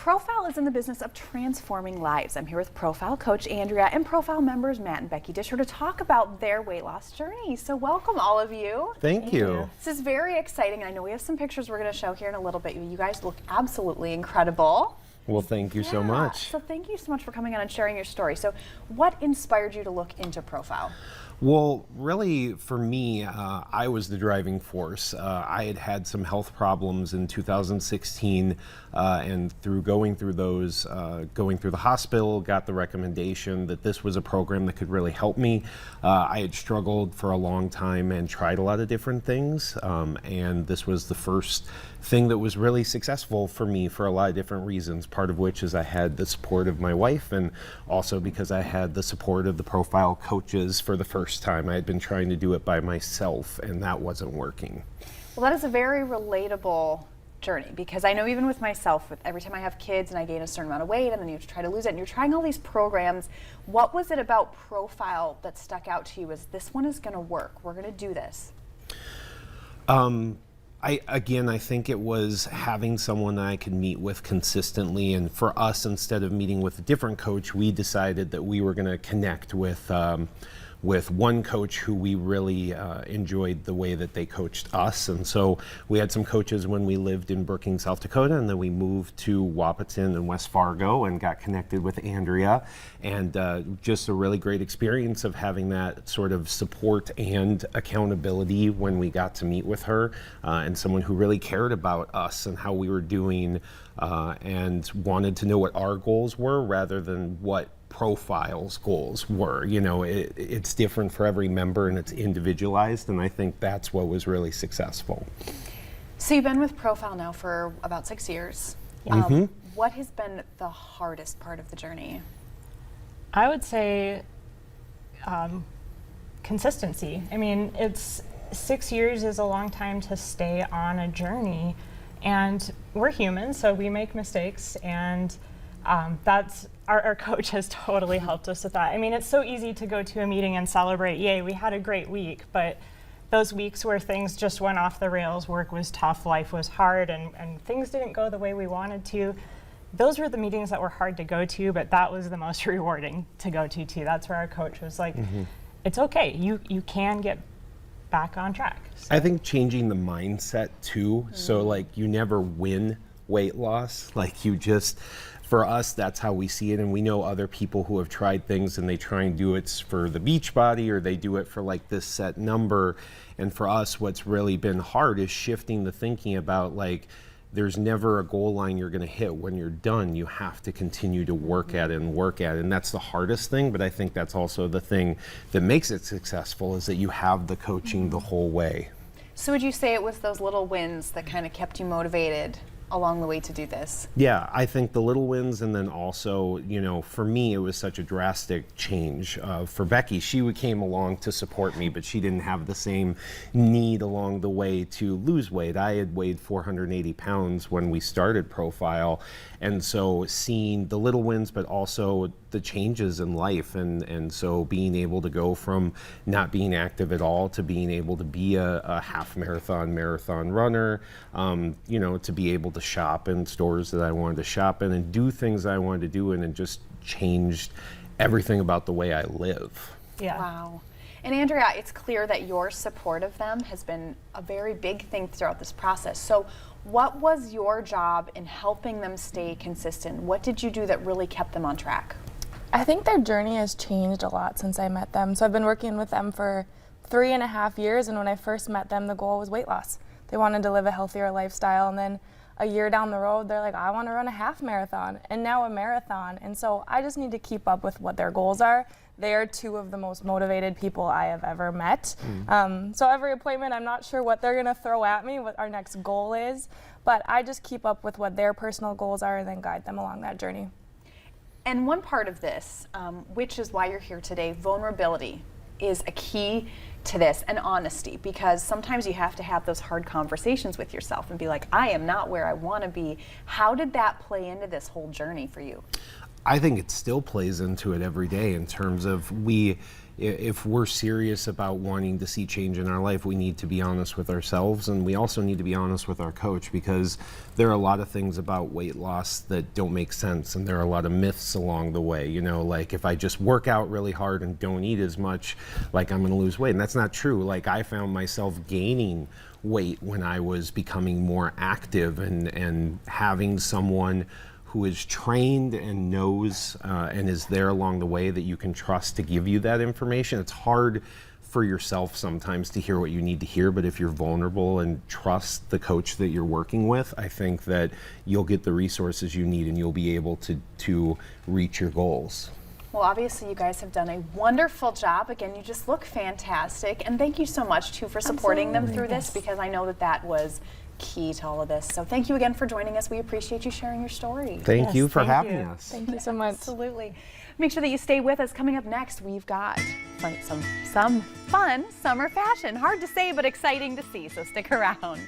Profile is in the business of transforming lives. I'm here with Profile coach Andrea and Profile members Matt and Becky Disher to talk about their weight loss journey. So welcome all of you. Thank you. This is very exciting. I know we have some pictures we're going to show here in a little bit. You guys look absolutely incredible. Well, thank you so much. So thank you so much for coming on and sharing your story. So what inspired you to look into Profile? Well, really, for me, I was the driving force. I had had some health problems in 2016, and through going through those, going through the hospital, got the recommendation that this was a program that could really help me. I had struggled for a long time and tried a lot of different things, and this was the first thing that was really successful for me for a lot of different reasons, part of which is I had the support of my wife, and also because I had the support of the Profile coaches for the first time. I had been trying to do it by myself, and that wasn't working. Well, that is a very relatable journey, because I know even with myself, with every time I have kids and I gain a certain amount of weight and then you have to try to lose it and you're trying all these programs, what was it about Profile that stuck out to you as this one is going to work, we're going to do this? I think it was having someone that I could meet with consistently, and for us, instead of meeting with a different coach, we decided that we were going to connect with one coach who we really enjoyed the way that they coached us. And so we had some coaches when we lived in Brookings, South Dakota, and then we moved to Wahpeton and West Fargo and got connected with Andrea, and just a really great experience of having that sort of support and accountability when we got to meet with her, and someone who really cared about us and how we were doing, and wanted to know what our goals were rather than what Profile's goals were. You know, it's different for every member and it's individualized, and I think that's what was really successful. So you've been with Profile now for about 6 years. What has been the hardest part of the journey? I would say consistency. I mean, 6 years is a long time to stay on a journey, and we're human, so we make mistakes, and that's our coach has totally helped us with that. I mean, it's so easy to go to a meeting and celebrate, yay, we had a great week, but those weeks where things just went off the rails, work was tough, life was hard, and things didn't go the way we wanted to, those were the meetings that were hard to go to, but that was the most rewarding to go to too. That's where our coach was like, it's okay, you can get back on track. So. I think changing the mindset too, so like you never win weight loss, like you just, for us, that's how we see it, and we know other people who have tried things and they try and do it for the beach body, or they do it for like this set number. And for us, what's really been hard is shifting the thinking about like, there's never a goal line you're going to hit when you're done. You have to continue to work at it and work at it, and that's the hardest thing, but I think that's also the thing that makes it successful, is that you have the coaching the whole way. So would you say it was those little wins that kind of kept you motivated along the way to do this? Yeah, I think the little wins, and then also, you know, for me, it was such a drastic change. For Becky, she came along to support me, but she didn't have the same need along the way to lose weight. I had weighed 480 pounds when we started Profile, and so seeing the little wins, but also the changes in life, and so being able to go from not being active at all to being able to be a half marathon runner, you know, to be able to shop in stores that I wanted to shop in and do things I wanted to do, and it just changed everything about the way I live. Yeah. Wow. And Andrea, it's clear that your support of them has been a very big thing throughout this process. So what was your job in helping them stay consistent? What did you do that really kept them on track? I think their journey has changed a lot since I met them. So I've been working with them for 3.5 years, and when I first met them, the goal was weight loss. They wanted to live a healthier lifestyle, and then a year down the road, they're like, I want to run a half marathon, and now a marathon. And so I just need to keep up with what their goals are. They are two of the most motivated people I have ever met. So every appointment, I'm not sure what they're going to throw at me, what our next goal is, but I just keep up with what their personal goals are and then guide them along that journey. And one part of this, which is why you're here today, vulnerability is a key to this, and honesty, because sometimes you have to have those hard conversations with yourself and be like, I am not where I want to be. How did that play into this whole journey for you? I think it still plays into it every day in terms of we if we're serious about wanting to see change in our life, we need to be honest with ourselves, and we also need to be honest with our coach, because there are a lot of things about weight loss that don't make sense, and there are a lot of myths along the way. You know, like if I just work out really hard and don't eat as much, like I'm going to lose weight, and that's not true. Like I found myself gaining weight when I was becoming more active, and having someone who is trained and knows and is there along the way that you can trust to give you that information. It's hard for yourself sometimes to hear what you need to hear, but if you're vulnerable and trust the coach that you're working with, I think that you'll get the resources you need and you'll be able to reach your goals. Well, obviously you guys have done a wonderful job. Again, you just look fantastic, and thank you so much too for supporting them through this, because I know that that was key to all of this. So thank you again for joining us. We appreciate you sharing your story. Thank you for thank having you. us. Thank you so much. Absolutely. Make sure that you stay with us. Coming up next, we've got some fun summer fashion. Hard to say, but exciting to see, so stick around.